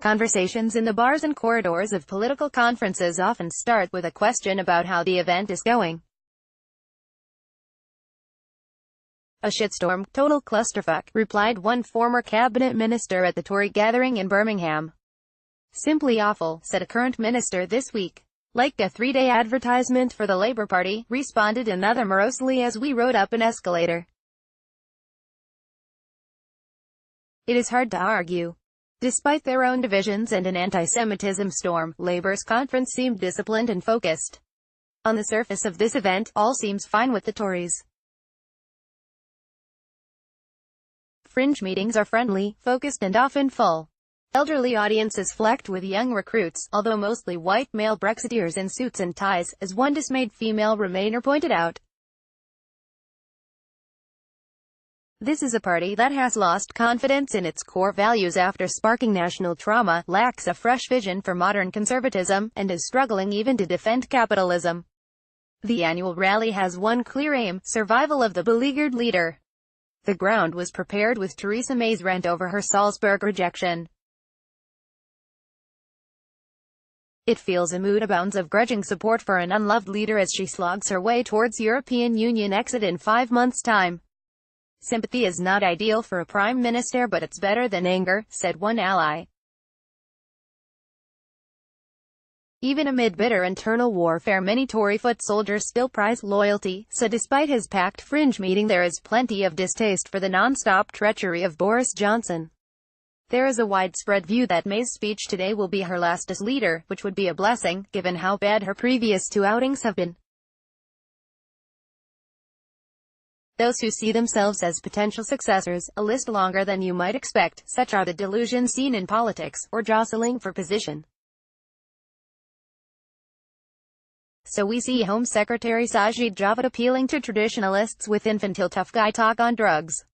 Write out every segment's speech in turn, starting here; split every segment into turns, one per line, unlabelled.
Conversations in the bars and corridors of political conferences often start with a question about how the event is going. "A shitstorm, total clusterfuck," replied one former cabinet minister at the Tory gathering in Birmingham. "Simply awful," said a current minister this week. "Like a three-day advertisement for the Labour Party," responded another morosely as we rode up an escalator. It is hard to argue. Despite their own divisions and an antisemitism storm, Labour's conference seemed disciplined and focused. On the surface of this event, all seems fine with the Tories. Fringe meetings are friendly, focused and often full. Elderly audiences flecked with young recruits, although mostly white male Brexiteers in suits and ties, as one dismayed female Remainer pointed out. "This is a party that has lost confidence in its core values after sparking national trauma, lacks a fresh vision for modern conservatism, and is struggling even to defend capitalism. The annual rally has one clear aim: survival of the beleaguered leader." The ground was prepared with Theresa May's rant over her Salzburg rejection. It feels a mood abounds of grudging support for an unloved leader as she slogs her way towards European Union exit in 5 months' time. "Sympathy is not ideal for a prime minister, but it's better than anger," said one ally. Even amid bitter internal warfare, many Tory foot soldiers still prize loyalty, so despite his packed fringe meeting there is plenty of distaste for the non-stop treachery of Boris Johnson. There is a widespread view that May's speech today will be her last as leader, which would be a blessing, given how bad her previous 2 outings have been. Those who see themselves as potential successors, a list longer than you might expect. Such are the delusions seen in politics, or jostling for position. So we see Home Secretary Sajid Javid appealing to traditionalists with infantile tough guy talk on drugs.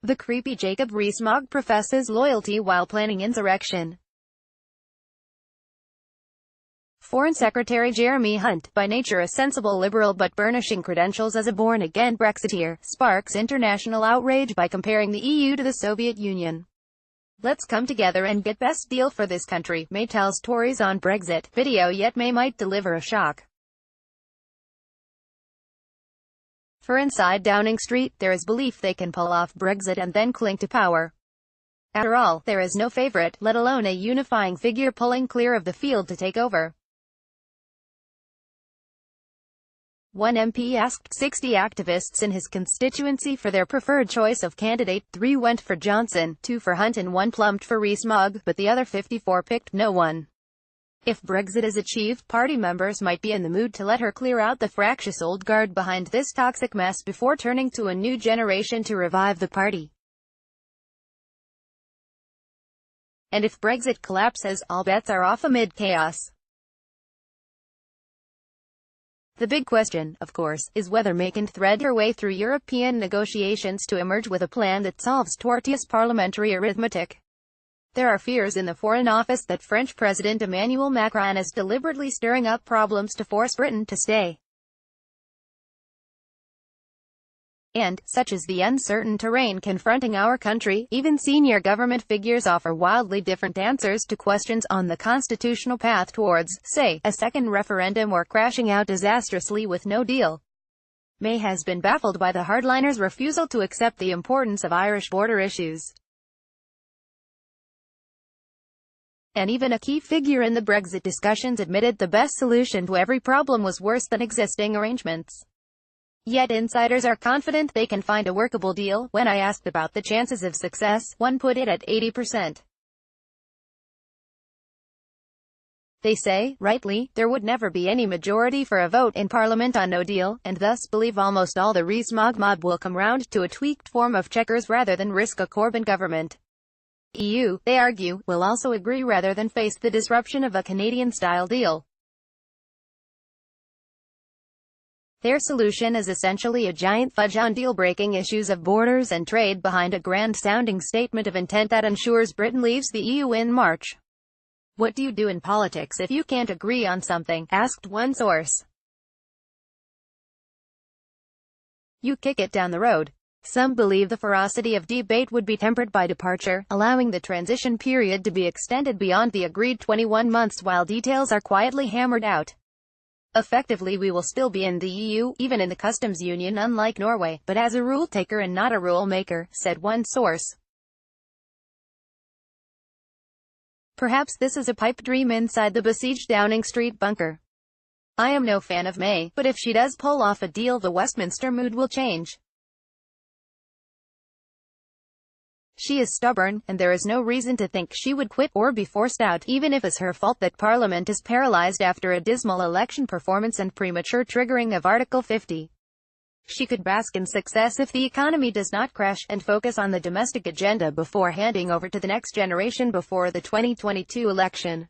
The creepy Jacob Rees-Mogg professes loyalty while planning insurrection. Foreign Secretary Jeremy Hunt, by nature a sensible liberal but burnishing credentials as a born-again Brexiteer, sparks international outrage by comparing the EU to the Soviet Union. "Let's come together and get best deal for this country," May tells Tories on Brexit video, yet May might deliver a shock. For inside Downing Street, there is belief they can pull off Brexit and then cling to power. After all, there is no favourite, let alone a unifying figure pulling clear of the field to take over. One MP asked 60 activists in his constituency for their preferred choice of candidate. 3 went for Johnson, 2 for Hunt and 1 plumped for Rees-Mogg, but the other 54 picked no one. If Brexit is achieved, party members might be in the mood to let her clear out the fractious old guard behind this toxic mess before turning to a new generation to revive the party. And if Brexit collapses, all bets are off amid chaos. The big question, of course, is whether May can thread her way through European negotiations to emerge with a plan that solves tortuous parliamentary arithmetic. There are fears in the Foreign Office that French President Emmanuel Macron is deliberately stirring up problems to force Britain to stay. And, such is the uncertain terrain confronting our country, even senior government figures offer wildly different answers to questions on the constitutional path towards, say, a second referendum or crashing out disastrously with no deal. May has been baffled by the hardliners' refusal to accept the importance of Irish border issues. And even a key figure in the Brexit discussions admitted the best solution to every problem was worse than existing arrangements. Yet insiders are confident they can find a workable deal. When I asked about the chances of success, one put it at 80%. They say, rightly, there would never be any majority for a vote in Parliament on no deal, and thus believe almost all the Rees-Mogg mob will come round to a tweaked form of checkers rather than risk a Corbyn government. EU, they argue, will also agree rather than face the disruption of a Canadian-style deal. Their solution is essentially a giant fudge on deal-breaking issues of borders and trade behind a grand-sounding statement of intent that ensures Britain leaves the EU in March. "What do you do in politics if you can't agree on something?" asked one source. You kick it down the road. Some believe the ferocity of debate would be tempered by departure, allowing the transition period to be extended beyond the agreed 21 months while details are quietly hammered out. Effectively, we will still be in the EU, even in the customs union, unlike Norway, but as a rule taker and not a rule maker, said one source. Perhaps this is a pipe dream inside the besieged Downing Street bunker. I am no fan of May, but if she does pull off a deal, the Westminster mood will change. She is stubborn, and there is no reason to think she would quit or be forced out, even if it's her fault that Parliament is paralysed after a dismal election performance and premature triggering of Article 50. She could bask in success if the economy does not crash, and focus on the domestic agenda before handing over to the next generation before the 2022 election.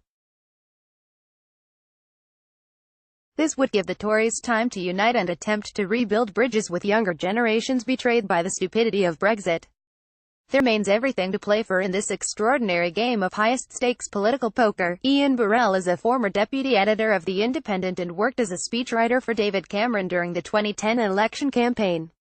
This would give the Tories time to unite and attempt to rebuild bridges with younger generations betrayed by the stupidity of Brexit. There remains everything to play for in this extraordinary game of highest-stakes political poker. Ian Burrell is a former deputy editor of The Independent and worked as a speechwriter for David Cameron during the 2010 election campaign.